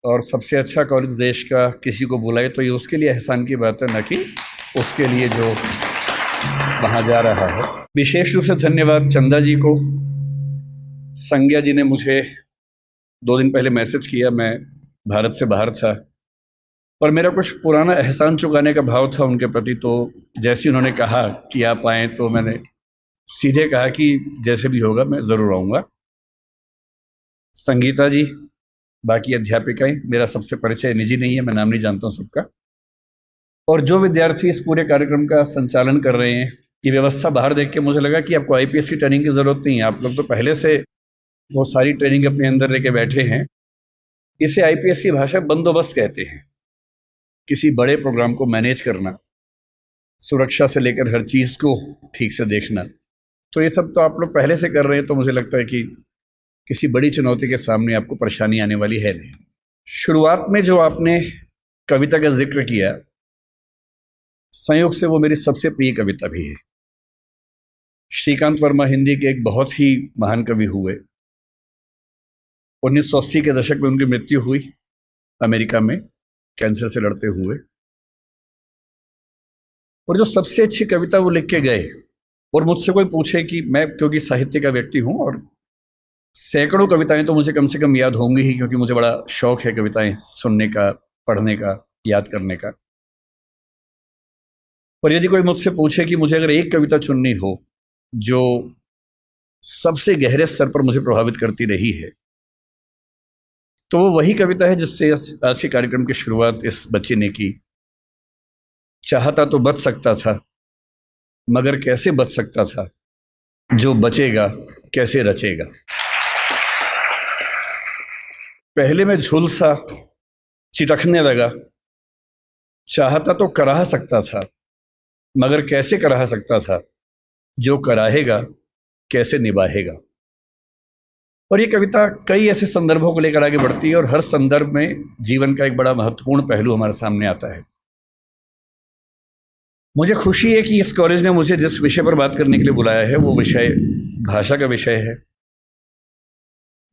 और सबसे अच्छा कॉलेज देश का किसी को बुलाए तो ये उसके लिए एहसान की बात है, न कि उसके लिए जो वहाँ जा रहा है। विशेष रूप से धन्यवाद चंदा जी को। संज्ञा जी ने मुझे 2 दिन पहले मैसेज किया, मैं भारत से बाहर था और मेरा कुछ पुराना एहसान चुकाने का भाव था उनके प्रति, तो जैसे उन्होंने कहा कि आप आएँ तो मैंने सीधे कहा कि जैसे भी होगा मैं ज़रूर आऊँगा। संगीता जी, बाकी अध्यापिकाएं, मेरा सबसे परिचय निजी नहीं है, मैं नाम नहीं जानता हूँ सबका। और जो विद्यार्थी इस पूरे कार्यक्रम का संचालन कर रहे हैं, ये व्यवस्था बाहर देख के मुझे लगा कि आपको आईपीएस की ट्रेनिंग की ज़रूरत नहीं है, आप लोग तो पहले से वो सारी ट्रेनिंग अपने अंदर लेके बैठे हैं। इसे आईपीएस की भाषा बंदोबस्त कहते हैं, किसी बड़े प्रोग्राम को मैनेज करना, सुरक्षा से लेकर हर चीज़ को ठीक से देखना। तो ये सब तो आप लोग पहले से कर रहे हैं, तो मुझे लगता है कि किसी बड़ी चुनौती के सामने आपको परेशानी आने वाली है नहीं। शुरुआत में जो आपने कविता का जिक्र किया, संयोग से वो मेरी सबसे प्रिय कविता भी है। श्रीकांत वर्मा हिंदी के एक बहुत ही महान कवि हुए। 1980 के दशक में उनकी मृत्यु हुई अमेरिका में कैंसर से लड़ते हुए। और जो सबसे अच्छी कविता वो लिख के गए, और मुझसे कोई पूछे कि मैं, क्योंकि साहित्य का व्यक्ति हूं और सैकड़ों कविताएं तो मुझे कम से कम याद होंगी ही, क्योंकि मुझे बड़ा शौक है कविताएं सुनने का, पढ़ने का, याद करने का। पर यदि कोई मुझसे पूछे कि मुझे अगर एक कविता चुननी हो जो सबसे गहरे स्तर पर मुझे प्रभावित करती रही है, तो वो वही कविता है जिससे आज के कार्यक्रम की शुरुआत इस बच्चे ने की। चाहता तो बच सकता था, मगर कैसे बच सकता था, जो बचेगा कैसे रचेगा। पहले मैं झुलसा चिटकने लगा, चाहता तो कराह सकता था, मगर कैसे कराह सकता था, जो कराहेगा कैसे निभाएगा। और ये कविता कई ऐसे संदर्भों को लेकर आगे बढ़ती है और हर संदर्भ में जीवन का एक बड़ा महत्वपूर्ण पहलू हमारे सामने आता है। मुझे खुशी है कि इस कॉलेज ने मुझे जिस विषय पर बात करने के लिए बुलाया है वो विषय भाषा का विषय है।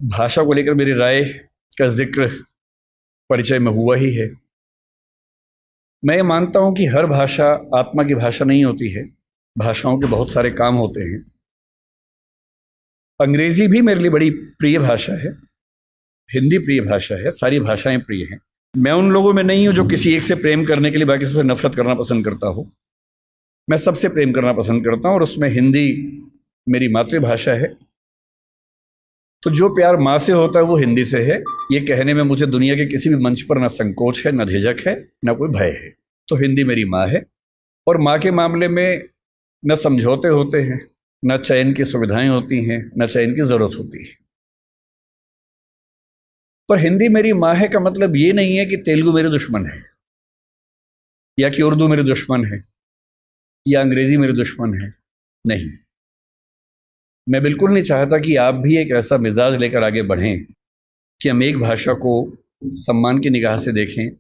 भाषा को लेकर मेरी राय का जिक्र परिचय में हुआ ही है। मैं ये मानता हूं कि हर भाषा आत्मा की भाषा नहीं होती है, भाषाओं के बहुत सारे काम होते हैं। अंग्रेजी भी मेरे लिए बड़ी प्रिय भाषा है, हिंदी प्रिय भाषा है, सारी भाषाएं प्रिय हैं। मैं उन लोगों में नहीं हूं जो किसी एक से प्रेम करने के लिए बाकी से नफरत करना पसंद करता हूं। मैं सबसे प्रेम करना पसंद करता हूं और उसमें हिंदी मेरी मातृभाषा है। तो जो प्यार माँ से होता है वो हिंदी से है, ये कहने में मुझे दुनिया के किसी भी मंच पर ना संकोच है, ना झिझक है, ना कोई भय है। तो हिंदी मेरी माँ है और माँ के मामले में न समझौते होते हैं, न चयन की सुविधाएं होती हैं, न चयन की जरूरत होती है। पर हिंदी मेरी माँ है का मतलब ये नहीं है कि तेलुगु मेरे दुश्मन है, या कि उर्दू मेरे दुश्मन है, या अंग्रेजी मेरे दुश्मन है। नहीं, मैं बिल्कुल नहीं चाहता कि आप भी एक ऐसा मिजाज लेकर आगे बढ़ें कि हम एक भाषा को सम्मान की निगाह से देखें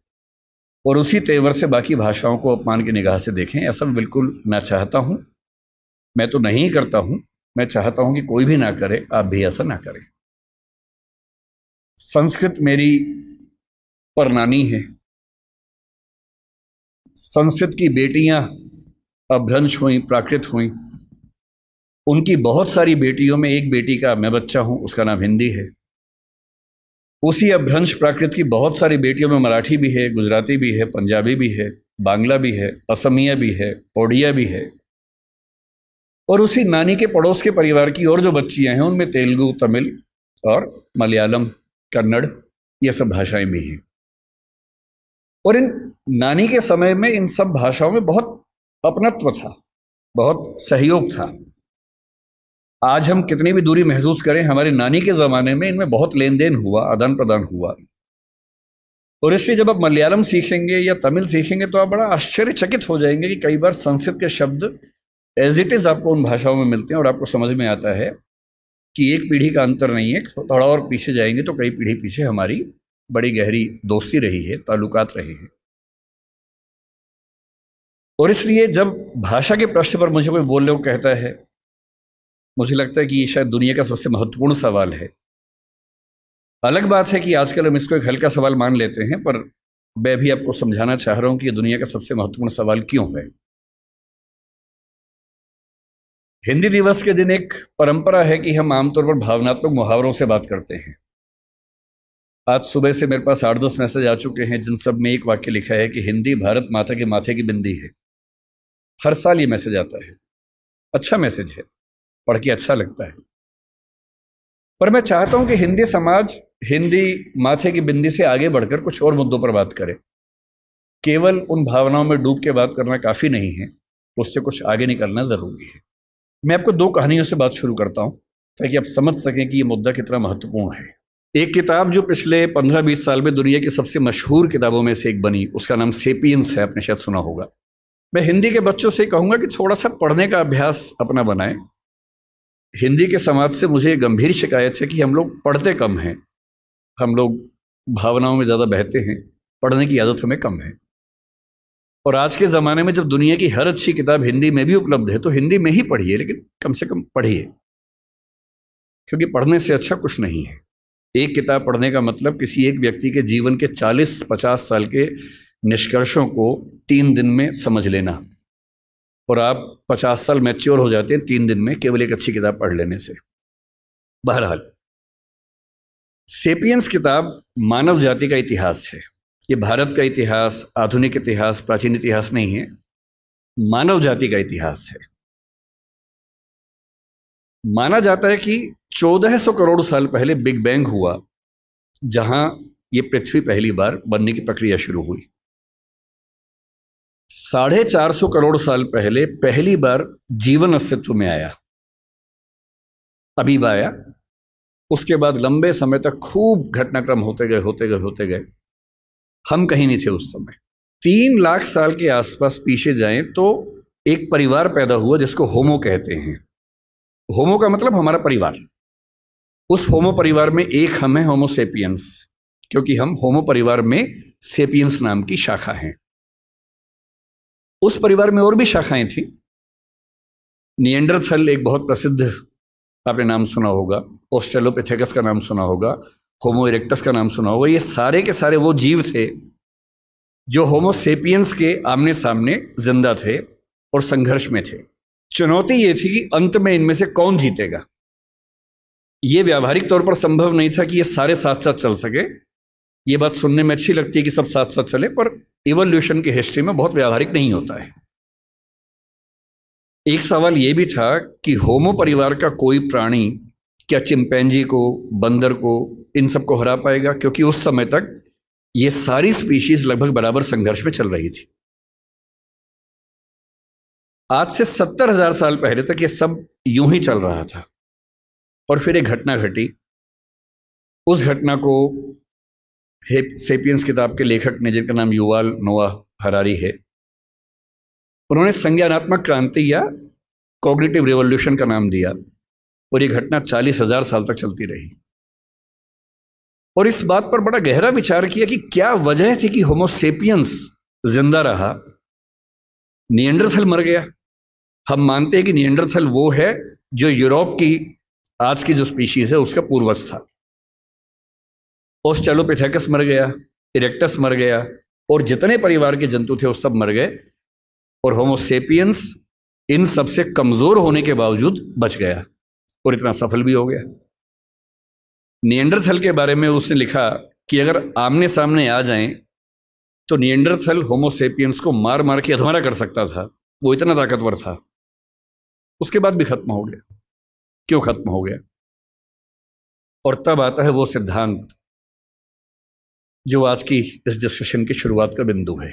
और उसी तेवर से बाकी भाषाओं को अपमान की निगाह से देखें। ऐसा मैं बिल्कुल ना चाहता हूं, मैं तो नहीं करता हूं। मैं चाहता हूं कि कोई भी ना करे, आप भी ऐसा ना करें। संस्कृत मेरी परनानी है। संस्कृत की बेटियां अपभ्रंश हुई, प्राकृत हुई। उनकी बहुत सारी बेटियों में एक बेटी का मैं बच्चा हूं, उसका नाम हिंदी है। उसी अपभ्रंश प्राकृत की बहुत सारी बेटियों में मराठी भी है, गुजराती भी है, पंजाबी भी है, बांग्ला भी है, असमिया भी है, ओडिया भी है। और उसी नानी के पड़ोस के परिवार की और जो बच्चियां हैं उनमें तेलुगु, तमिल और मलयालम, कन्नड़, ये सब भाषाएं भी हैं। और इन नानी के समय में इन सब भाषाओं में बहुत अपनत्व था, बहुत सहयोग था। आज हम कितनी भी दूरी महसूस करें, हमारी नानी के ज़माने में इनमें बहुत लेन देन हुआ, आदान प्रदान हुआ। और इसलिए जब आप मलयालम सीखेंगे या तमिल सीखेंगे तो आप बड़ा आश्चर्यचकित हो जाएंगे कि कई बार संस्कृत के शब्द एज इट इज़ आपको उन भाषाओं में मिलते हैं और आपको समझ में आता है कि एक पीढ़ी का अंतर नहीं है। थोड़ा और पीछे जाएंगे तो कई पीढ़ी पीछे हमारी बड़ी गहरी दोस्ती रही है, ताल्लुकात रहे हैं। और इसलिए जब भाषा के प्रश्न पर मुझे कोई बोलने को कहता है, मुझे लगता है कि ये शायद दुनिया का सबसे महत्वपूर्ण सवाल है अलग बात है कि आजकल हम इसको एक हल्का सवाल मान लेते हैं, पर मैं भी आपको समझाना चाह रहा हूं कि ये दुनिया का सबसे महत्वपूर्ण सवाल क्यों है। हिंदी दिवस के दिन एक परंपरा है कि हम आमतौर पर भावनात्मक मुहावरों से बात करते हैं। आज सुबह से मेरे पास 8-10 मैसेज आ चुके हैं जिन सब में एक वाक्य लिखा है कि हिंदी भारत माता के माथे की बिंदी है। हर साल ये मैसेज आता है। अच्छा मैसेज है, पढ़ के अच्छा लगता है। पर मैं चाहता हूं कि हिंदी समाज हिंदी माथे की बिंदी से आगे बढ़कर कुछ और मुद्दों पर बात करे। केवल उन भावनाओं में डूब के बात करना काफी नहीं है, उससे कुछ आगे निकलना जरूरी है। मैं आपको 2 कहानियों से बात शुरू करता हूं ताकि आप समझ सकें कि ये मुद्दा कितना महत्वपूर्ण है। एक किताब जो पिछले 15-20 साल में दुनिया की सबसे मशहूर किताबों में से एक बनी, उसका नाम सेपियंस है, आपने शायद सुना होगा। मैं हिंदी के बच्चों से कहूंगा कि थोड़ा सा पढ़ने का अभ्यास अपना बनाएं। हिंदी के समाज से मुझे गंभीर शिकायत है कि हम लोग पढ़ते कम हैं, हम लोग भावनाओं में ज़्यादा बहते हैं, पढ़ने की आदत हमें कम है। और आज के ज़माने में जब दुनिया की हर अच्छी किताब हिंदी में भी उपलब्ध है तो हिंदी में ही पढ़िए, लेकिन कम से कम पढ़िए, क्योंकि पढ़ने से अच्छा कुछ नहीं है। एक किताब पढ़ने का मतलब किसी एक व्यक्ति के जीवन के 40-50 साल के निष्कर्षों को 3 दिन में समझ लेना, और आप 50 साल मैच्योर हो जाते हैं 3 दिन में केवल एक अच्छी किताब पढ़ लेने से। बहरहाल, सेपियंस किताब मानव जाति का इतिहास है। ये भारत का इतिहास, आधुनिक इतिहास, प्राचीन इतिहास नहीं है, मानव जाति का इतिहास है। माना जाता है कि 1400 करोड़ साल पहले बिग बैंग हुआ, जहां ये पृथ्वी पहली बार बनने की प्रक्रिया शुरू हुई। 450 करोड़ साल पहले पहली बार जीवन अस्तित्व में आया, अमीबा आया। उसके बाद लंबे समय तक खूब घटनाक्रम होते गए होते गए होते गए। हम कहीं नहीं थे उस समय। 3 लाख साल के आसपास पीछे जाएं तो एक परिवार पैदा हुआ जिसको होमो कहते हैं। होमो का मतलब हमारा परिवार। उस होमो परिवार में एक हम हैं, होमो सेपियंस, क्योंकि हम होमो परिवार में सेपियंस नाम की शाखा हैं। उस परिवार में और भी शाखाएं थी। निएंडरथल एक बहुत प्रसिद्ध, आपने नाम सुना होगा। ऑस्ट्रेलोपिथेकस का नाम सुना होगा। होमो इरेक्टस का नाम सुना होगा। ये सारे के सारे वो जीव थे जो होमो सेपियंस के आमने सामने जिंदा थे और संघर्ष में थे। चुनौती ये थी कि अंत में इनमें से कौन जीतेगा। ये व्यावहारिक तौर पर संभव नहीं था कि ये सारे साथ साथ चल सके। ये बात सुनने में अच्छी लगती है कि सब साथ साथ चले, पर इवोल्यूशन की हिस्ट्री में बहुत व्यावहारिक नहीं होता है। एक सवाल यह भी था कि होमो परिवार का कोई प्राणी क्या चिंपैंजी को, बंदर को, इन सबको हरा पाएगा, क्योंकि उस समय तक ये सारी स्पीशीज लगभग बराबर संघर्ष में चल रही थी। आज से 70,000 साल पहले तक ये सब यूं ही चल रहा था, और फिर एक घटना घटी। उस घटना को सेपियंस किताब के लेखक ने, जिनका नाम युवाल नोआ हरारी है, उन्होंने संज्ञानात्मक क्रांति या कॉग्निटिव रिवॉल्यूशन का नाम दिया। और ये घटना 40,000 साल तक चलती रही। और इस बात पर बड़ा गहरा विचार किया कि क्या वजह थी कि होमो सेपियंस जिंदा रहा, निएंडरथल मर गया। हम मानते हैं कि निएंडरथल वो है जो यूरोप की आज की जो स्पीशीज है उसका पूर्वज था। ऑस्ट्रेलोपिथेकस मर गया, इरेक्टस मर गया, और जितने परिवार के जंतु थे वो सब मर गए, और होमो सेपियंस इन सबसे कमजोर होने के बावजूद बच गया और इतना सफल भी हो गया। निएंडरथल के बारे में उसने लिखा कि अगर आमने सामने आ जाएं तो निएंडरथल होमो सेपियंस को मार मार के अधमरा कर सकता था, वो इतना ताकतवर था। उसके बाद भी खत्म हो गया। क्यों खत्म हो गया? और तब आता है वो सिद्धांत जो आज की इस डिस्कशन की शुरुआत का बिंदु है।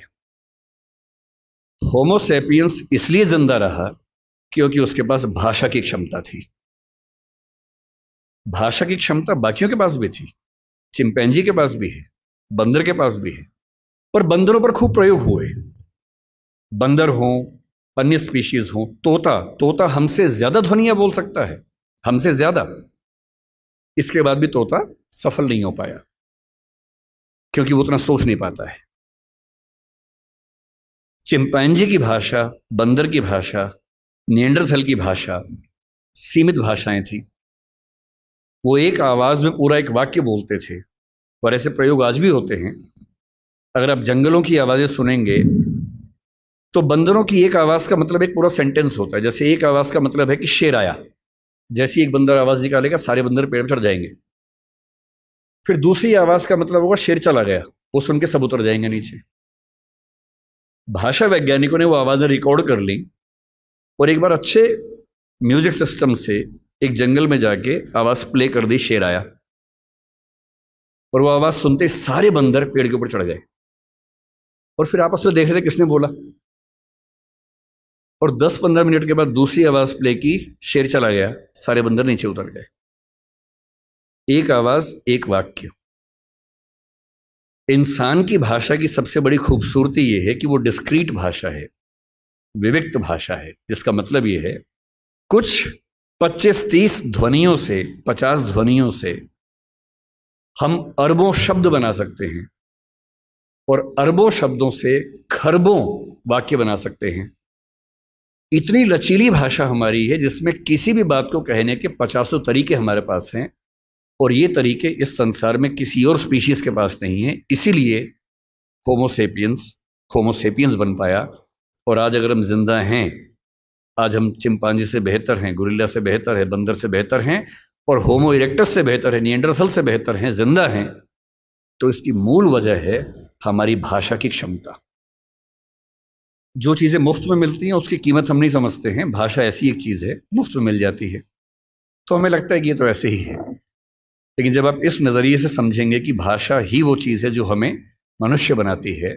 होमो सेपियंस इसलिए जिंदा रहा क्योंकि उसके पास भाषा की क्षमता थी। भाषा की क्षमता बाकियों के पास भी थी, चिंपैंजी के पास भी है, बंदर के पास भी है, पर बंदरों पर खूब प्रयोग हुए। बंदर हो, अन्य स्पीशीज हो, तोता हमसे ज्यादा ध्वनियां बोल सकता है, हमसे ज्यादा। इसके बाद भी तोता सफल नहीं हो पाया क्योंकि वो उतना सोच नहीं पाता है। चिंपैंजी की भाषा, बंदर की भाषा, निएंडरथल की भाषा सीमित भाषाएं थी। वो एक आवाज में पूरा एक वाक्य बोलते थे, और ऐसे प्रयोग आज भी होते हैं। अगर आप जंगलों की आवाजें सुनेंगे तो बंदरों की एक आवाज का मतलब एक पूरा सेंटेंस होता है। जैसे एक आवाज का मतलब है कि शेर आया, जैसे एक बंदर आवाज निकालेगा सारे बंदर पेड़ पर चढ़ जाएंगे। फिर दूसरी आवाज का मतलब होगा शेर चला गया, वो सुन के सब उतर जाएंगे नीचे। भाषा वैज्ञानिकों ने वो आवाजें रिकॉर्ड कर ली और एक बार अच्छे म्यूजिक सिस्टम से एक जंगल में जाके आवाज प्ले कर दी, शेर आया, और वो आवाज सुनते ही सारे बंदर पेड़ के ऊपर चढ़ गए और फिर आपस में देख रहे थे किसने बोला। और 10-15 मिनट के बाद दूसरी आवाज प्ले की, शेर चला गया, सारे बंदर नीचे उतर गए। एक आवाज, एक वाक्य। इंसान की भाषा की सबसे बड़ी खूबसूरती यह है कि वो डिस्क्रीट भाषा है, विविक्त भाषा है, जिसका मतलब यह है कुछ 25-30 ध्वनियों से, 50 ध्वनियों से हम अरबों शब्द बना सकते हैं और अरबों शब्दों से खरबों वाक्य बना सकते हैं। इतनी लचीली भाषा हमारी है जिसमें किसी भी बात को कहने के 50 तरीके हमारे पास हैं, और ये तरीके इस संसार में किसी और स्पीशीज के पास नहीं है। इसीलिए होमोसेपियंस बन पाया। और आज अगर हम जिंदा हैं, आज हम चिंपांजी से बेहतर हैं, गुरिल्ला से बेहतर है, बंदर से बेहतर हैं, और होमो इरेक्टस से बेहतर है, निएंडरथल से बेहतर हैं, जिंदा हैं, तो इसकी मूल वजह है हमारी भाषा की क्षमता। जो चीज़ें मुफ्त में मिलती हैं उसकी कीमत हम नहीं समझते हैं। भाषा ऐसी एक चीज़ है, मुफ्त में मिल जाती है तो हमें लगता है कि ये तो ऐसे ही है। लेकिन जब आप इस नज़रिए से समझेंगे कि भाषा ही वो चीज़ है जो हमें मनुष्य बनाती है,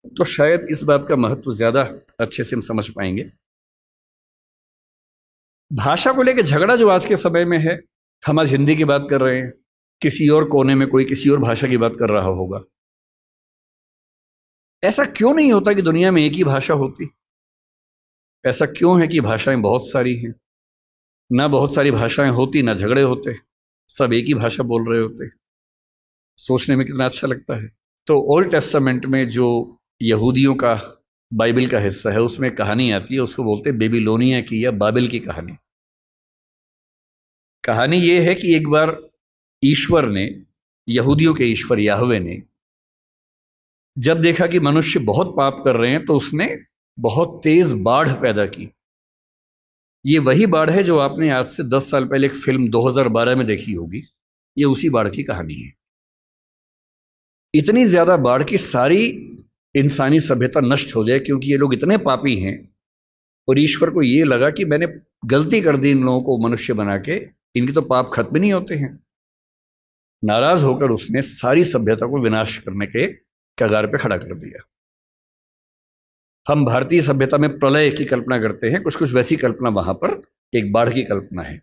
तो शायद इस बात का महत्व ज़्यादा अच्छे से हम समझ पाएंगे। भाषा को लेकर झगड़ा जो आज के समय में है, हम आज हिंदी की बात कर रहे हैं, किसी और कोने में कोई किसी और भाषा की बात कर रहा होगा। ऐसा क्यों नहीं होता कि दुनिया में एक ही भाषा होती? ऐसा क्यों है कि भाषाएं बहुत सारी हैं? ना बहुत सारी भाषाएं होती ना झगड़े होते, सब एक ही भाषा बोल रहे होते। सोचने में कितना अच्छा लगता है। तो ओल्ड टेस्टामेंट में जो यहूदियों का बाइबल का हिस्सा है उसमें कहानी आती है, उसको बोलते हैं बेबीलोनिया की या बाबिल की कहानी। कहानी ये है कि एक बार ईश्वर ने, यहूदियों के ईश्वर याहवे ने, जब देखा कि मनुष्य बहुत पाप कर रहे हैं तो उसने बहुत तेज बाढ़ पैदा की। ये वही बाढ़ है जो आपने आज से 10 साल पहले एक फिल्म 2012 में देखी होगी। ये उसी बाढ़ की कहानी है। इतनी ज्यादा बाढ़ की सारी इंसानी सभ्यता नष्ट हो जाए क्योंकि ये लोग इतने पापी हैं, और ईश्वर को ये लगा कि मैंने गलती कर दी इन लोगों को मनुष्य बना के, इनके तो पाप खत्म नहीं होते हैं। नाराज होकर उसने सारी सभ्यता को विनाश करने के कगार पे खड़ा कर दिया। हम भारतीय सभ्यता में प्रलय की कल्पना करते हैं, कुछ कुछ वैसी कल्पना वहां पर एक बाढ़ की कल्पना है।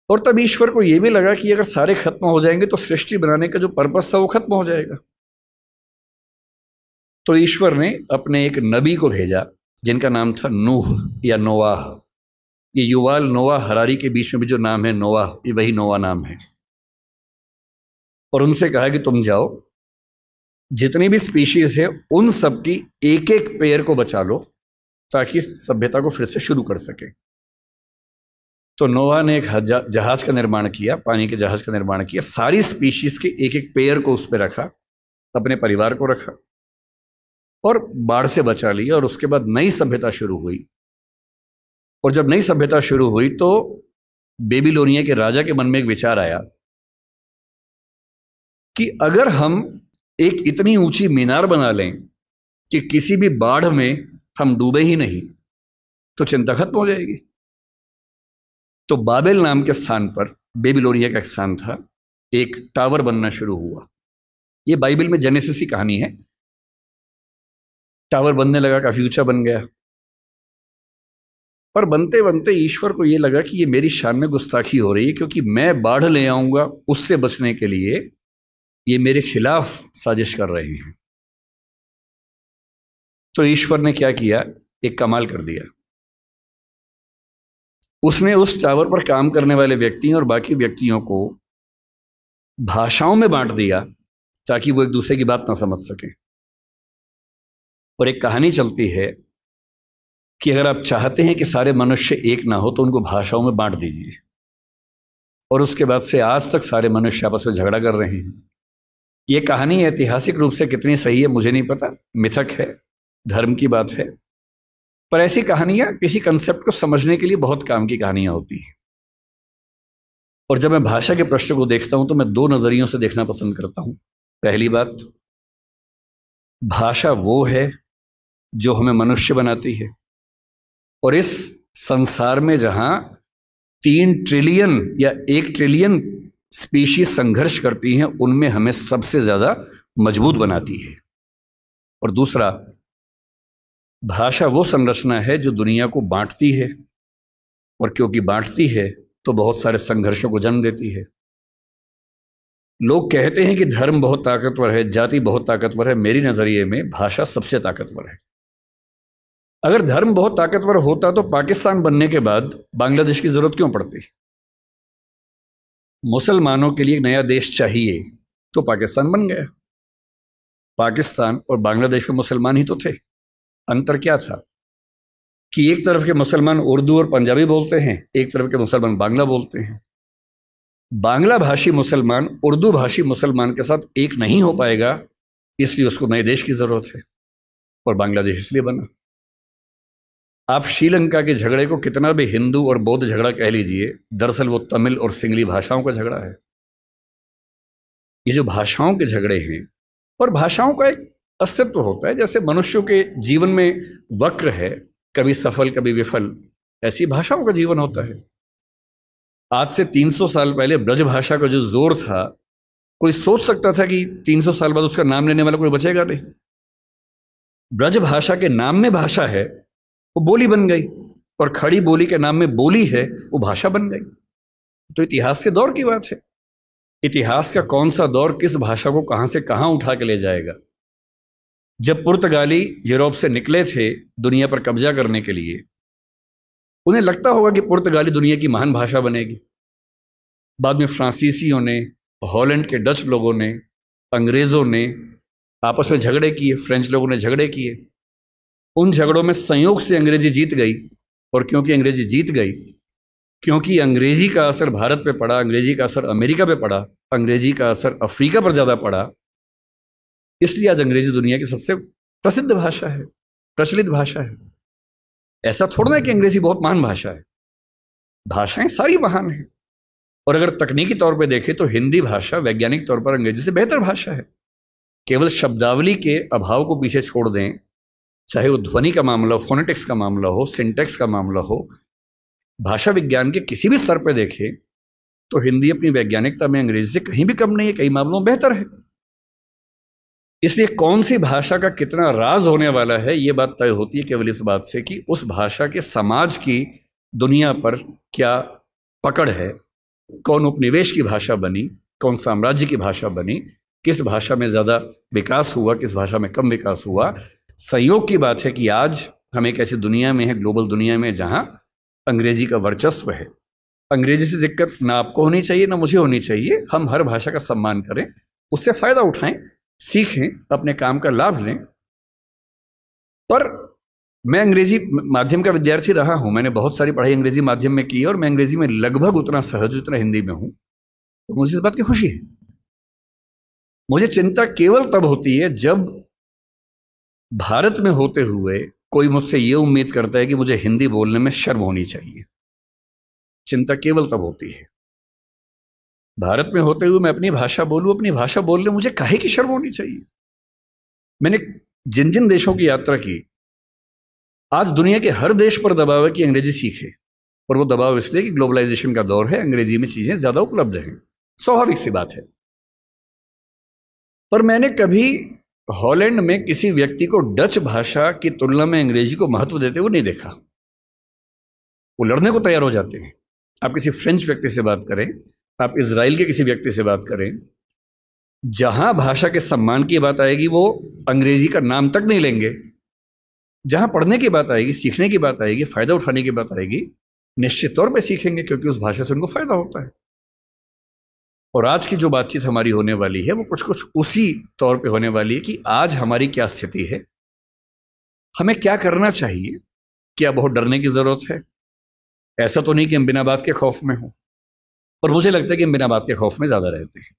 और तब ईश्वर को यह भी लगा कि अगर सारे खत्म हो जाएंगे तो सृष्टि बनाने का जो पर्पस था वो खत्म हो जाएगा। तो ईश्वर ने अपने एक नबी को भेजा जिनका नाम था नूह या नोआह। ये युवाल नोआह हरारी के बीच में भी जो नाम है नोआह, ये वही नोआह नाम है। और उनसे कहा कि तुम जाओ, जितनी भी स्पीशीज है उन सब की एक एक पेयर को बचा लो ताकि सभ्यता को फिर से शुरू कर सके। तो नोआह ने एक जहाज का निर्माण किया, पानी के जहाज का निर्माण किया, सारी स्पीशीज के एक एक पेयर को उस पर रखा, अपने परिवार को रखा और बाढ़ से बचा लिया। और उसके बाद नई सभ्यता शुरू हुई। और जब नई सभ्यता शुरू हुई तो बेबीलोनिया के राजा के मन में एक विचार आया कि अगर हम एक इतनी ऊंची मीनार बना लें कि किसी भी बाढ़ में हम डूबे ही नहीं तो चिंता खत्म हो जाएगी। तो बाबेल नाम के स्थान पर, बेबीलोनिया का एक स्थान था, एक टावर बनना शुरू हुआ। ये बाइबल में जेनेसिस की कहानी है। टावर बनने लगा, काफी ऊंचा बन गया, पर बनते बनते ईश्वर को यह लगा कि ये मेरी शान में गुस्ताखी हो रही है, क्योंकि मैं बाढ़ ले आऊंगा उससे बचने के लिए, ये मेरे खिलाफ साजिश कर रहे हैं। तो ईश्वर ने क्या किया, एक कमाल कर दिया। उसने उस टावर पर काम करने वाले व्यक्तियों और बाकी व्यक्तियों को भाषाओं में बांट दिया ताकि वो एक दूसरे की बात ना समझ सके। और एक कहानी चलती है कि अगर आप चाहते हैं कि सारे मनुष्य एक ना हो तो उनको भाषाओं में बांट दीजिए। और उसके बाद से आज तक सारे मनुष्य आपस में झगड़ा कर रहे हैं। ये कहानी ऐतिहासिक रूप से कितनी सही है मुझे नहीं पता, मिथक है, धर्म की बात है, पर ऐसी कहानियां किसी कंसेप्ट को समझने के लिए बहुत काम की कहानियां होती हैं। और जब मैं भाषा के प्रश्न को देखता हूं तो मैं दो नजरियों से देखना पसंद करता हूं। पहली बात, भाषा वो है जो हमें मनुष्य बनाती है, और इस संसार में जहां 3 ट्रिलियन या 1 ट्रिलियन स्पीशीज संघर्ष करती हैं, उनमें हमें सबसे ज्यादा मजबूत बनाती है। और दूसरा, भाषा वो संरचना है जो दुनिया को बांटती है, और क्योंकि बांटती है तो बहुत सारे संघर्षों को जन्म देती है। लोग कहते हैं कि धर्म बहुत ताकतवर है, जाति बहुत ताकतवर है। मेरी नजरिए में भाषा सबसे ताकतवर है। अगर धर्म बहुत ताकतवर होता तो पाकिस्तान बनने के बाद बांग्लादेश की जरूरत क्यों पड़ती? मुसलमानों के लिए एक नया देश चाहिए तो पाकिस्तान बन गया। पाकिस्तान और बांग्लादेश में मुसलमान ही तो थे। अंतर क्या था कि एक तरफ के मुसलमान उर्दू और पंजाबी बोलते हैं, एक तरफ के मुसलमान बांग्ला बोलते हैं। बांग्ला भाषी मुसलमान उर्दू भाषी मुसलमान के साथ एक नहीं हो पाएगा, इसलिए उसको नए देश की जरूरत है, और बांग्लादेश इसलिए बना। आप श्रीलंका के झगड़े को कितना भी हिंदू और बौद्ध झगड़ा कह लीजिए, दरअसल वो तमिल और सिंगली भाषाओं का झगड़ा है। ये जो भाषाओं के झगड़े हैं, और भाषाओं का एक अस्तित्व होता है, जैसे मनुष्यों के जीवन में वक्र है, कभी सफल कभी विफल, ऐसी भाषाओं का जीवन होता है। आज से 300 साल पहले ब्रज भाषा का जो जोर था, कोई सोच सकता था कि 300 साल बाद उसका नाम लेने वाला कोई बचेगा नहीं? ब्रज भाषा के नाम में भाषा है, वो बोली बन गई, और खड़ी बोली के नाम में बोली है, वो भाषा बन गई। तो इतिहास के दौर की बात है। इतिहास का कौन सा दौर किस भाषा को कहां से कहां उठा के ले जाएगा। जब पुर्तगाली यूरोप से निकले थे दुनिया पर कब्जा करने के लिए, उन्हें लगता होगा कि पुर्तगाली दुनिया की महान भाषा बनेगी। बाद में फ्रांसीसियों ने, हॉलैंड के डच लोगों ने, अंग्रेजों ने आपस में झगड़े किए, फ्रेंच लोगों ने झगड़े किए। उन झगड़ों में संयोग से अंग्रेजी जीत गई, और क्योंकि अंग्रेजी जीत गई, क्योंकि अंग्रेजी का असर भारत पे पड़ा, अंग्रेजी का असर अमेरिका पे पड़ा, अंग्रेजी का असर अफ्रीका पर ज्यादा पड़ा, इसलिए आज अंग्रेजी दुनिया की सबसे प्रसिद्ध भाषा है, प्रचलित भाषा है। ऐसा थोड़ा ना कि अंग्रेजी बहुत महान भाषा है, भाषाएं सारी महान हैं। और अगर तकनीकी तौर पे देखें तो हिंदी भाषा वैज्ञानिक तौर पर अंग्रेजी से बेहतर भाषा है। केवल शब्दावली के अभाव को पीछे छोड़ दें, चाहे वो ध्वनि का मामला हो, फोनेटिक्स का मामला हो, सिंटेक्स का मामला हो, भाषा विज्ञान के किसी भी स्तर पर देखें तो हिंदी अपनी वैज्ञानिकता में अंग्रेजी से कहीं भी कम नहीं है, कई मामलों में बेहतर है। इसलिए कौन सी भाषा का कितना राज होने वाला है, ये बात तय होती है केवल इस बात से कि उस भाषा के समाज की दुनिया पर क्या पकड़ है, कौन उपनिवेश की भाषा बनी, कौन साम्राज्य की भाषा बनी, किस भाषा में ज्यादा विकास हुआ, किस भाषा में कम विकास हुआ। संयोग की बात है कि आज हम एक ऐसी दुनिया में है, ग्लोबल दुनिया में, जहां अंग्रेजी का वर्चस्व है। अंग्रेजी से दिक्कत ना आपको होनी चाहिए ना मुझे होनी चाहिए। हम हर भाषा का सम्मान करें, उससे फायदा उठाएं, सीखें, अपने काम का लाभ लें। पर मैं अंग्रेजी माध्यम का विद्यार्थी रहा हूं, मैंने बहुत सारी पढ़ाई अंग्रेजी माध्यम में की, और मैं अंग्रेजी में लगभग उतना सहज जितना हिंदी में हूं, तो मुझे इस बात की खुशी है। मुझे चिंता केवल तब होती है जब भारत में होते हुए कोई मुझसे यह उम्मीद करता है कि मुझे हिंदी बोलने में शर्म होनी चाहिए। चिंता केवल तब होती है। भारत में होते हुए मैं अपनी भाषा बोलूं, अपनी भाषा बोलने मुझे काहे की शर्म होनी चाहिए। मैंने जिन जिन देशों की यात्रा की, आज दुनिया के हर देश पर दबाव है कि अंग्रेजी सीखे, और वो दबाव इसलिए कि ग्लोबलाइजेशन का दौर है, अंग्रेजी में चीजें ज्यादा उपलब्ध हैं, स्वाभाविक सी बात है। पर मैंने कभी हॉलैंड में किसी व्यक्ति को डच भाषा की तुलना में अंग्रेजी को महत्व देते हुए नहीं देखा। वो लड़ने को तैयार हो जाते हैं। आप किसी फ्रेंच व्यक्ति से बात करें, आप इजराइल के किसी व्यक्ति से बात करें, जहां भाषा के सम्मान की बात आएगी वो अंग्रेजी का नाम तक नहीं लेंगे। जहां पढ़ने की बात आएगी, सीखने की बात आएगी, फायदा उठाने की बात आएगी, निश्चित तौर पे सीखेंगे, क्योंकि उस भाषा से उनको फायदा होता है। और आज की जो बातचीत हमारी होने वाली है वो कुछ कुछ उसी तौर पे होने वाली है कि आज हमारी क्या स्थिति है, हमें क्या करना चाहिए, क्या बहुत डरने की जरूरत है। ऐसा तो नहीं कि हम बिना बात के खौफ में हों, और मुझे लगता है कि बिना बात के खौफ में ज़्यादा रहते हैं।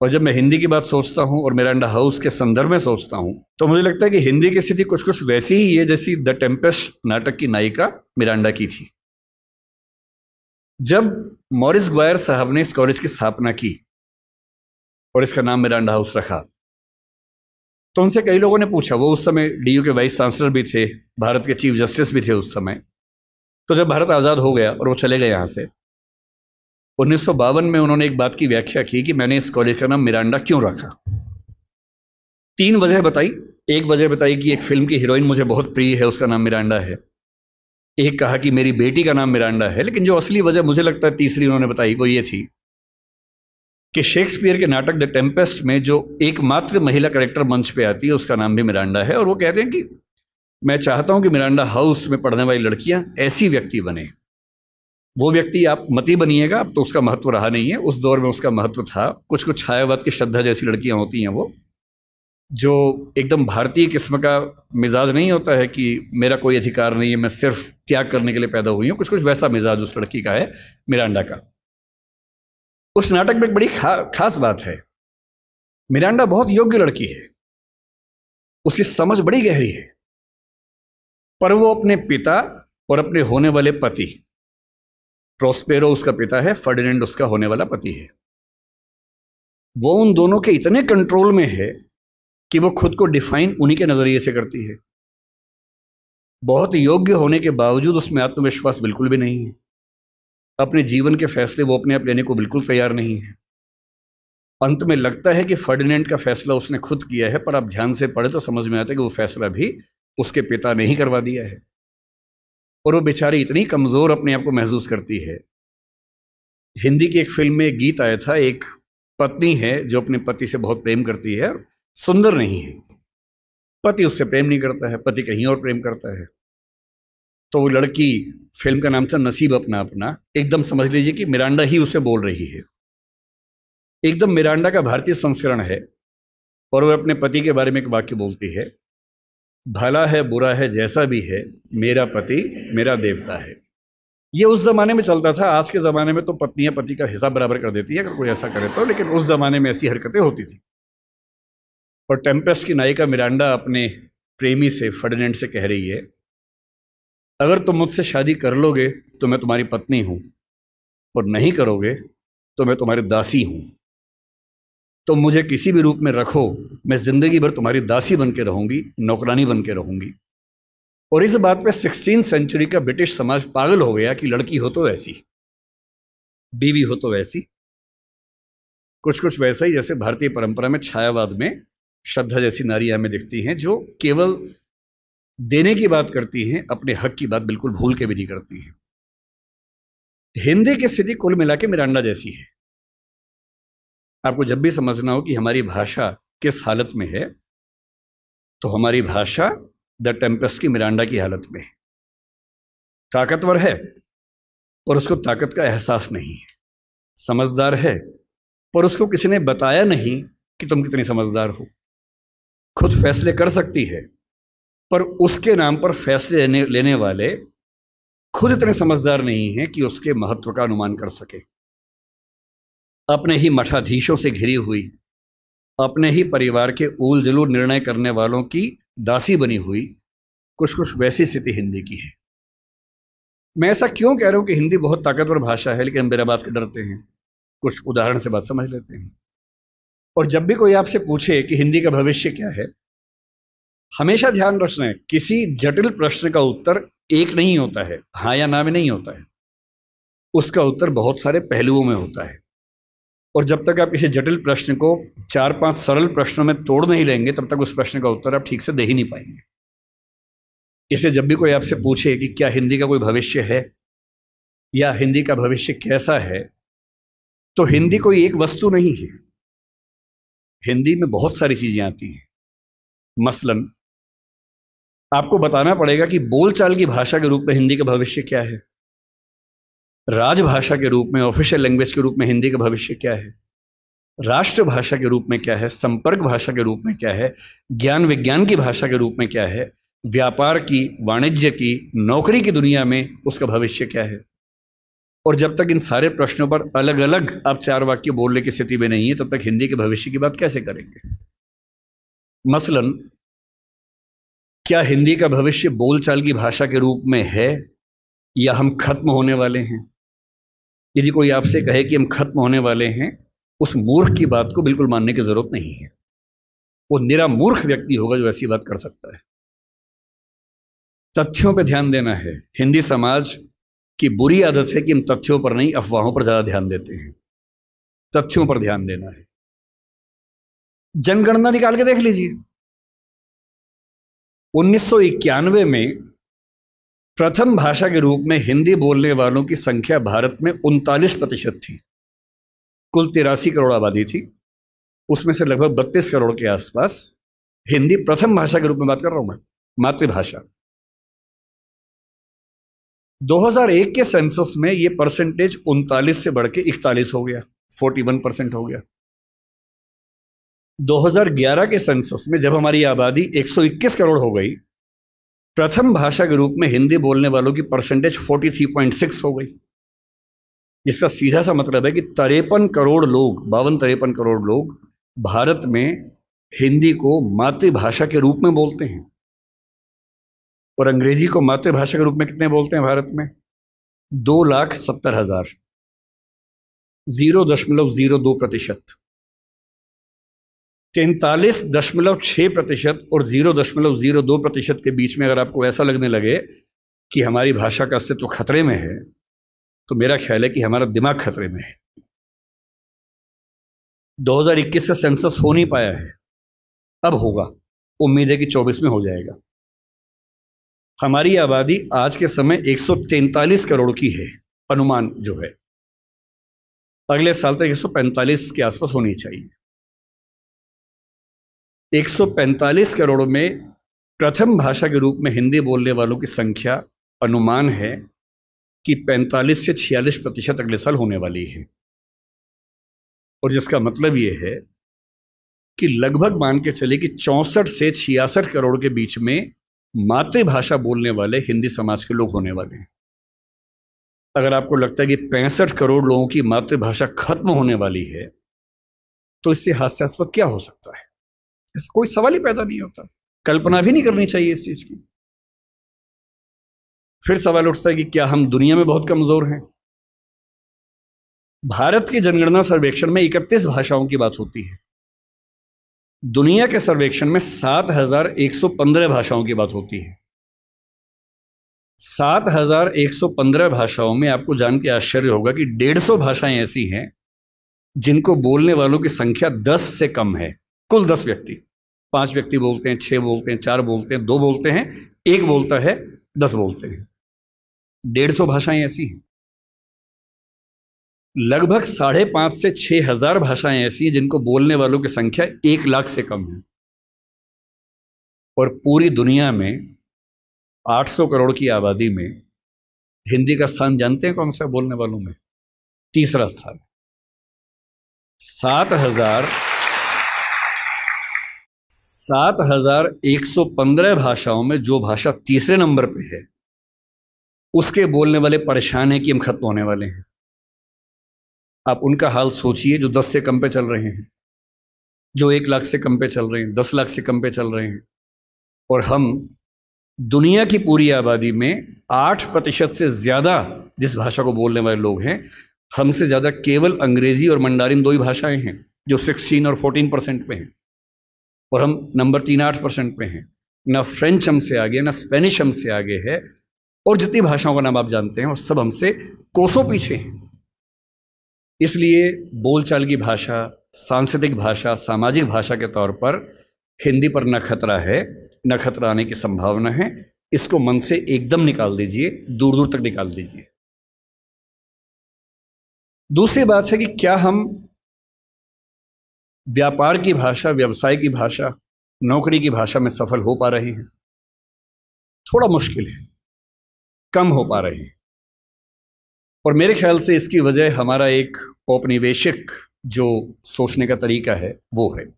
और जब मैं हिंदी की बात सोचता हूँ और मिरांडा हाउस के संदर्भ में सोचता हूँ, तो मुझे लगता है कि हिंदी की स्थिति कुछ कुछ वैसी ही है जैसी द टेम्पेस्ट नाटक की नायिका मिरांडा की थी। जब मॉरिस ग्वायर साहब ने इस कॉलेज की स्थापना की और इसका नाम मिरांडा हाउस रखा, तो उनसे कई लोगों ने पूछा, वो उस समय डीयू के वाइस चांसलर भी थे, भारत के चीफ जस्टिस भी थे उस समय। तो जब भारत आज़ाद हो गया और वो चले गए यहाँ से, 1952 में उन्होंने एक बात की व्याख्या की कि मैंने इस कॉलेज का नाम मिरांडा क्यों रखा। 3 वजह बताई। एक वजह बताई कि एक फिल्म की हीरोइन मुझे बहुत प्रिय है, उसका नाम मिरांडा है। एक कहा कि मेरी बेटी का नाम मिरांडा है। लेकिन जो असली वजह मुझे लगता है तीसरी उन्होंने बताई, वो ये थी कि शेक्सपियर के नाटक द टेम्पेस्ट में जो एकमात्र महिला कैरेक्टर मंच पे आती है उसका नाम भी मिरांडा है। और वो कहते हैं कि मैं चाहता हूं कि मिरांडा हाउस में पढ़ने वाली लड़कियां ऐसी व्यक्ति बने। वो व्यक्ति आप मती बनिएगा, अब तो उसका महत्व रहा नहीं है, उस दौर में उसका महत्व था। कुछ कुछ छायावाद की श्रद्धा जैसी लड़कियां होती हैं, वो जो एकदम भारतीय किस्म का मिजाज नहीं होता है कि मेरा कोई अधिकार नहीं है, मैं सिर्फ त्याग करने के लिए पैदा हुई हूँ। कुछ कुछ वैसा मिजाज उस लड़की का है, मिरांडा का। उस नाटक में एक बड़ी खास बात है, मिरांडा बहुत योग्य लड़की है, उसकी समझ बड़ी गहरी है, पर वो अपने पिता और अपने होने वाले पति, प्रोस्पेरो उसका पिता है, फर्डिनेंड उसका होने वाला पति है, वो उन दोनों के इतने कंट्रोल में है कि वो खुद को डिफाइन उन्हीं के नजरिए से करती है। बहुत योग्य होने के बावजूद उसमें आत्मविश्वास बिल्कुल भी नहीं है। अपने जीवन के फैसले वो अपने आप लेने को बिल्कुल तैयार नहीं है। अंत में लगता है कि फर्डिनेंड का फैसला उसने खुद किया है, पर आप ध्यान से पढ़े तो समझ में आता है कि वो फैसला भी उसके पिता ने ही करवा दिया है। और वो बेचारी इतनी कमजोर अपने आप को महसूस करती है। हिंदी की एक फिल्म में एक गीत आया था, एक पत्नी है जो अपने पति से बहुत प्रेम करती है, सुंदर नहीं है, पति उससे प्रेम नहीं करता है, पति कहीं और प्रेम करता है। तो वो लड़की, फिल्म का नाम था नसीब अपना अपना, एकदम समझ लीजिए कि मिरांडा ही उसे बोल रही है। एकदम मिरांडा का भारतीय संस्करण है। और वह अपने पति के बारे में एक वाक्य बोलती है, भला है बुरा है जैसा भी है, मेरा पति मेरा देवता है। ये उस जमाने में चलता था। आज के ज़माने में तो पत्नियां पति का हिसाब बराबर कर देती है अगर कोई ऐसा करे तो, लेकिन उस ज़माने में ऐसी हरकतें होती थी। और टेम्पेस्ट की नायिका मिरांडा अपने प्रेमी से, फर्डिनेंड से कह रही है, अगर तुम मुझसे शादी कर लोगे तो मैं तुम्हारी पत्नी हूं, और नहीं करोगे तो मैं तुम्हारी दासी हूं। तुम मुझे किसी भी रूप में रखो, मैं जिंदगी भर तुम्हारी दासी बन के रहूंगी, नौकरानी बन के रहूंगी। और इस बात पे 16वीं सेंचुरी का ब्रिटिश समाज पागल हो गया कि लड़की हो तो वैसी, बीवी हो तो वैसी, कुछ कुछ वैसा ही जैसे भारतीय परंपरा में छायावाद में श्रद्धा जैसी नारियां हमें दिखती हैं, जो केवल देने की बात करती हैं, अपने हक की बात बिल्कुल भूल के भी नहीं करती हैं। हिंदी की स्थिति कुल मिला के मिरांडा जैसी है। आपको जब भी समझना हो कि हमारी भाषा किस हालत में है, तो हमारी भाषा द टेम्पेस्ट की मिरांडा की हालत में है। ताकतवर है पर उसको ताकत का एहसास नहीं है, समझदार है पर उसको किसी ने बताया नहीं कि तुम कितनी समझदार हो, खुद फैसले कर सकती है पर उसके नाम पर फैसले लेने वाले खुद इतने समझदार नहीं हैं कि उसके महत्व का अनुमान कर सके। अपने ही मठाधीशों से घिरी हुई, अपने ही परिवार के ऊल जलूल निर्णय करने वालों की दासी बनी हुई, कुछ कुछ वैसी स्थिति हिंदी की है। मैं ऐसा क्यों कह रहा हूं कि हिंदी बहुत ताकतवर भाषा है, लेकिन हम मेरा बात के डरते हैं। कुछ उदाहरण से बात समझ लेते हैं। और जब भी कोई आपसे पूछे कि हिंदी का भविष्य क्या है, हमेशा ध्यान रखना है, किसी जटिल प्रश्न का उत्तर एक नहीं होता है, हाँ या ना में नहीं होता है। उसका उत्तर बहुत सारे पहलुओं में होता है। और जब तक आप किसी जटिल प्रश्न को 4-5 सरल प्रश्नों में तोड़ नहीं लेंगे, तब तक उस प्रश्न का उत्तर आप ठीक से दे ही नहीं पाएंगे। इसलिए जब भी कोई आपसे पूछे कि क्या हिंदी का कोई भविष्य है या हिंदी का भविष्य कैसा है, तो हिंदी कोई एक वस्तु नहीं है। हिंदी में बहुत सारी चीजें आती हैं। मसलन आपको बताना पड़ेगा कि बोलचाल की भाषा के रूप में हिंदी का भविष्य क्या है, राजभाषा के रूप में, ऑफिशियल लैंग्वेज के रूप में हिंदी का भविष्य क्या है, राष्ट्रभाषा के रूप में क्या है, संपर्क भाषा के रूप में क्या है, ज्ञान विज्ञान की भाषा के रूप में क्या है, व्यापार की, वाणिज्य की, नौकरी की दुनिया में उसका भविष्य क्या है। और जब तक इन सारे प्रश्नों पर अलग अलग आप 4 वाक्य बोलने की स्थिति में नहीं है, तब तक हिंदी के भविष्य की बात कैसे करेंगे? मसलन, क्या हिंदी का भविष्य बोलचाल की भाषा के रूप में है या हम खत्म होने वाले हैं? यदि कोई आपसे कहे कि हम खत्म होने वाले हैं, उस मूर्ख की बात को बिल्कुल मानने की जरूरत नहीं है। वो निरा मूर्ख व्यक्ति होगा जो ऐसी बात कर सकता है। तथ्यों पर ध्यान देना है। हिंदी समाज की बुरी आदत है कि हम तथ्यों पर नहीं, अफवाहों पर ज्यादा ध्यान देते हैं। तथ्यों पर ध्यान देना है। जनगणना निकाल के देख लीजिए। 1991 में प्रथम भाषा के रूप में हिंदी बोलने वालों की संख्या भारत में 39% थी। कुल 83 करोड़ आबादी थी, उसमें से लगभग 32 करोड़ के आसपास हिंदी प्रथम भाषा के रूप में बात कर रहा हूं मैं, मातृभाषा। 2001 के सेंसस में यह परसेंटेज 39 से बढ़ के 41 हो गया, 41% हो गया। 2011 के सेंसस में जब हमारी आबादी 121 करोड़ हो गई, प्रथम भाषा के रूप में हिंदी बोलने वालों की परसेंटेज 43.6 हो गई, जिसका सीधा सा मतलब है कि 53 करोड़ लोग, 52-53 करोड़ लोग भारत में हिंदी को मातृभाषा के रूप में बोलते हैं। और अंग्रेजी को मातृभाषा के रूप में कितने बोलते हैं भारत में? 2,70,000, 0.02%। 43.6% और 0.02% के बीच में अगर आपको ऐसा लगने लगे कि हमारी भाषा का अस्तित्व खतरे में है, तो मेरा ख्याल है कि हमारा दिमाग खतरे में है। 2021 से सेंसस हो नहीं पाया है, अब होगा। उम्मीद है कि 24 में हो जाएगा। हमारी आबादी आज के समय 143 करोड़ की है, अनुमान जो है। अगले साल तक 145 के आसपास होनी चाहिए। 145 करोड़ में प्रथम भाषा के रूप में हिंदी बोलने वालों की संख्या अनुमान है कि 45 से 46% अगले साल होने वाली है। और जिसका मतलब ये है कि लगभग मान के चले कि 64 से 66 करोड़ के बीच में मातृभाषा बोलने वाले हिंदी समाज के लोग होने वाले हैं। अगर आपको लगता है कि 65 करोड़ लोगों की मातृभाषा खत्म होने वाली है, तो इससे हास्यास्पद क्या हो सकता है? ऐसा कोई सवाल ही पैदा नहीं होता। कल्पना भी नहीं करनी चाहिए इस चीज की। फिर सवाल उठता है कि क्या हम दुनिया में बहुत कमजोर हैं? भारत के जनगणना सर्वेक्षण में 31 भाषाओं की बात होती है। दुनिया के सर्वेक्षण में 7,115 भाषाओं की बात होती है। 7,115 भाषाओं में आपको जान के आश्चर्य होगा कि 150 भाषाएं ऐसी हैं जिनको बोलने वालों की संख्या 10 से कम है। कुल 10 व्यक्ति, 5 व्यक्ति बोलते हैं, 6 बोलते हैं, 4 बोलते हैं, 2 बोलते हैं, 1 बोलता है, 10 बोलते हैं। 150 भाषाएं ऐसी हैं। लगभग 5,500 से 6,000 भाषाएं ऐसी हैं जिनको बोलने वालों की संख्या 1 लाख से कम है। और पूरी दुनिया में 800 करोड़ की आबादी में हिंदी का स्थान जानते हैं कौन सा बोलने वालों में? तीसरा स्थान। 7,115 भाषाओं में जो भाषा तीसरे नंबर पे है, उसके बोलने वाले परेशान हैं कि हम खत्म होने वाले हैं। आप उनका हाल सोचिए जो 10 से कम पे चल रहे हैं, जो 1 लाख से कम पे चल रहे हैं, 10 लाख से कम पे चल रहे हैं। और हम दुनिया की पूरी आबादी में 8% से ज्यादा जिस भाषा को बोलने वाले लोग हैं, हमसे ज्यादा केवल अंग्रेजी और मंडारिन 2 ही भाषाएं हैं जो 16 और 14% पे हैं। और हम नंबर 3-8% पे हैं। ना फ्रेंच हमसे आगे, ना स्पेनिश हमसे आगे है। और जितनी भाषाओं का नाम आप जानते हैं वो सब हमसे कोसों पीछे हैं। इसलिए बोलचाल की भाषा, सांस्कृतिक भाषा, सामाजिक भाषा के तौर पर हिंदी पर न खतरा है, न खतरा आने की संभावना है। इसको मन से एकदम निकाल दीजिए, दूर दूर तक निकाल दीजिए। दूसरी बात है कि क्या हम व्यापार की भाषा, व्यवसाय की भाषा, नौकरी की भाषा में सफल हो पा रहे हैं? थोड़ा मुश्किल है, कम हो पा रहे हैं। और मेरे ख्याल से इसकी वजह हमारा एक औपनिवेशिक जो सोचने का तरीका है वो है।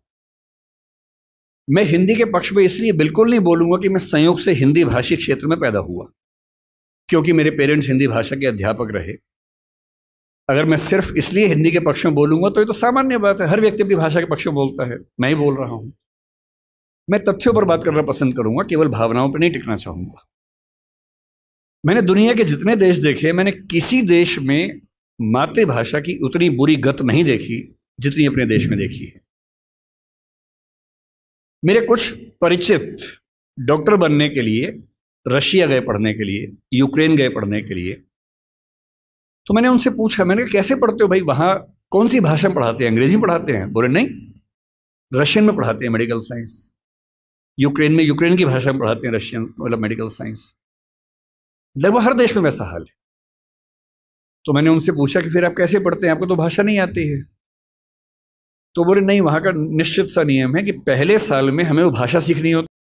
मैं हिंदी के पक्ष में इसलिए बिल्कुल नहीं बोलूंगा कि मैं संयोग से हिंदी भाषी क्षेत्र में पैदा हुआ, क्योंकि मेरे पेरेंट्स हिंदी भाषा के अध्यापक रहे। अगर मैं सिर्फ इसलिए हिंदी के पक्ष में बोलूंगा तो ये तो सामान्य बात है, हर व्यक्ति अपनी भाषा के पक्ष में बोलता है, मैं ही बोल रहा हूं। मैं तथ्यों पर बात करना पसंद करूंगा, केवल भावनाओं पर नहीं टिकना चाहूंगा। मैंने दुनिया के जितने देश देखे, मैंने किसी देश में मातृभाषा की उतनी बुरी गत नहीं देखी जितनी अपने देश में देखी है। मेरे कुछ परिचित डॉक्टर बनने के लिए रशिया गए पढ़ने के लिए, यूक्रेन गए पढ़ने के लिए। तो मैंने उनसे पूछा, मैंने कहा कैसे पढ़ते हो भाई, वहां कौन सी भाषा में पढ़ाते हैं, अंग्रेजी में पढ़ाते हैं? बोले नहीं, रशियन में पढ़ाते हैं मेडिकल साइंस। यूक्रेन में यूक्रेन की भाषा में पढ़ाते हैं रशियन, मतलब मेडिकल साइंस। लगभग हर देश में वैसा हाल है। तो मैंने उनसे पूछा कि फिर आप कैसे पढ़ते हैं, आपको तो भाषा नहीं आती है? तो बोले नहीं, वहां का निश्चित सा नियम है कि पहले साल में हमें वो भाषा सीखनी होती